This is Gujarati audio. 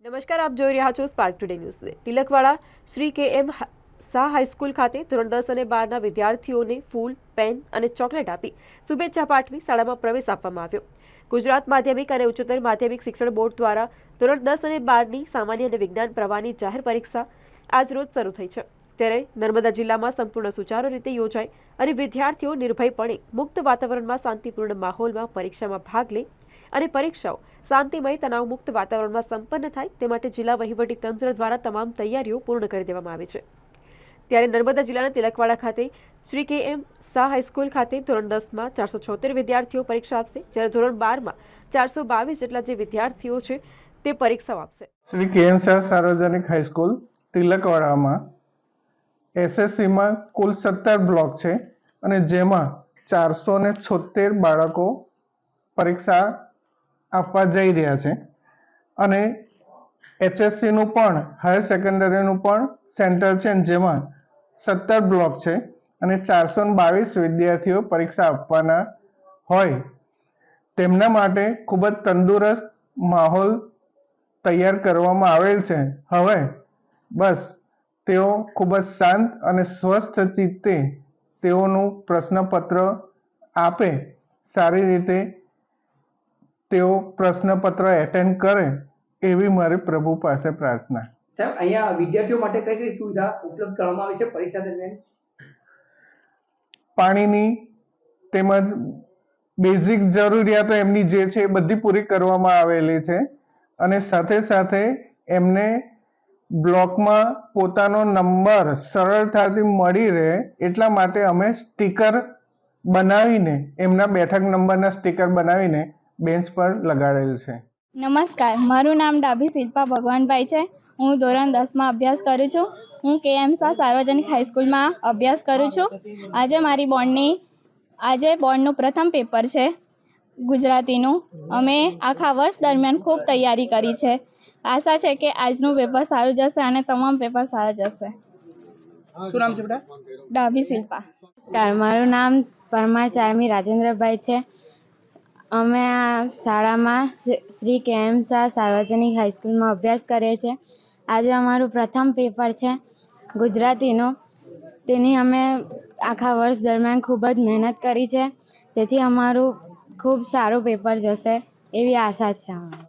નમસ્કાર, આપ જોઈ રહ્યા છો spark today news. Tilakwada Shri K M. Shah high school ખાતે ધોરણ 10 અને 12ના વિદ્યાર્થીઓને ફૂલ, પેન અને ચોકલેટ આપી શુભેચ્છા પાઠવી શાળામાં પ્રવેશ આપવામાં આવ્યો। ગુજરાત માધ્યમિક અને ઉચ્ચતર માધ્યમિક શિક્ષણ બોર્ડ દ્વારા ધોરણ 10 અને 12ની સામાન્ય અને વિજ્ઞાન પ્રવાહની જાહેર પરીક્ષા આજરોજ શરૂ થઈ છે। ત્યારે નર્મદા જિલ્લામાં સંપૂર્ણ સુચારુ રીતે યોજાઈ અને વિદ્યાર્થીઓ નિર્ભયપણે મુક્ત વાતાવરણમાં શાંતિપૂર્ણ માહોલમાં પરીક્ષામાં ભાગ લે અને પરીક્ષાઓ શાંતિમય તણાવમુક્ત વાતાવરણમાં સંપન્ન થાય તે માટે જિલ્લા વહીવટી તંત્ર દ્વારા તમામ તૈયારીઓ પૂર્ણ કરી દેવામાં આવી છે। ત્યારે નર્મદા જિલ્લાના તિલકવાડા ખાતે શ્રી કે.એમ. શાહ હાઈસ્કૂલ ખાતે ધોરણ 10માં 476 વિદ્યાર્થીઓ પરીક્ષા આપશે, જ્યારે ધોરણ 12માં 422 જેટલા જે વિદ્યાર્થીઓ છે તે પરીક્ષાઓ આપશે। શ્રી કે.એમ. શાહ સાર્વજનિક હાઈસ્કૂલ તિલકવાડામાં એસએસસીમાં કુલ 17 બ્લોક છે અને જેમાં 476 બાળકો પરીક્ષા આપવા જઈ રહ્યા છે અને એચએસસીનું પણ હાયર સેકન્ડરીનું પણ સેન્ટર છે જેમાં 17 બ્લોક છે અને 422 વિદ્યાર્થીઓ પરીક્ષા આપવાના હોય તેમના માટે ખૂબ જ તંદુરસ્ત માહોલ તૈયાર કરવામાં આવેલ છે। હવે બસ તેઓ ખૂબ જ શાંત અને સ્વસ્થ ચિત્તે તેઓનું પ્રશ્નપત્ર આપે, સારી રીતે તેઓ પ્રશ્નપત્ર એટેન્ડ કરે એવી મારી પ્રભુ પાસે પ્રાર્થના। સાહેબ, અહીંયા વિદ્યાર્થીઓ માટે કઈ કઈ સુવિધા ઉપલબ્ધ કરવામાં આવી છે પરીક્ષા દરમિયાન? પાણીની તેમજ બેઝિક જરૂરિયાતો એમની જે છે એ બધી પૂરી કરવામાં આવેલી છે અને સાથે સાથે એમને બ્લોકમાં પોતાનો નંબર સરળતાથી મળી રહે એટલા માટે અમે સ્ટીકર બનાવીને એમના બેઠક નંબરના સ્ટીકર બનાવીને બેન્ચ પર લગાડેલ છે। નમસ્કાર, મારું નામ ડાભી શિલ્પા ભગવાનભાઈ છે। હું ધોરણ 10માં અભ્યાસ કરું છું। હું કે.એમ. શાહ સાર્વજનિક હાઈસ્કૂલમાં અભ્યાસ કરું છું। આજે બોર્ડનું પ્રથમ પેપર છે ગુજરાતીનું। અમે આખા વર્ષ દરમિયાન ખૂબ તૈયારી કરી છે। આશા છે કે આજનું પેપર સારું જશે અને તમામ પેપર સારા જશે। શું નામ છે બેટા? ડાભી શિલ્પા। મારું નામ પરમાર ચારમી રાજેન્દ્રભાઈ છે। અમે આ શાળામાં શ્રી કે.એમ. શાહ સાર્વજનિક હાઈસ્કૂલમાં અભ્યાસ કરીએ છીએ। આજે અમારું પ્રથમ પેપર છે ગુજરાતીનું। તેની અમે આખા વર્ષ દરમિયાન ખૂબ જ મહેનત કરી છે, તેથી અમારું ખૂબ સારું પેપર જશે એવી આશા છે અમને।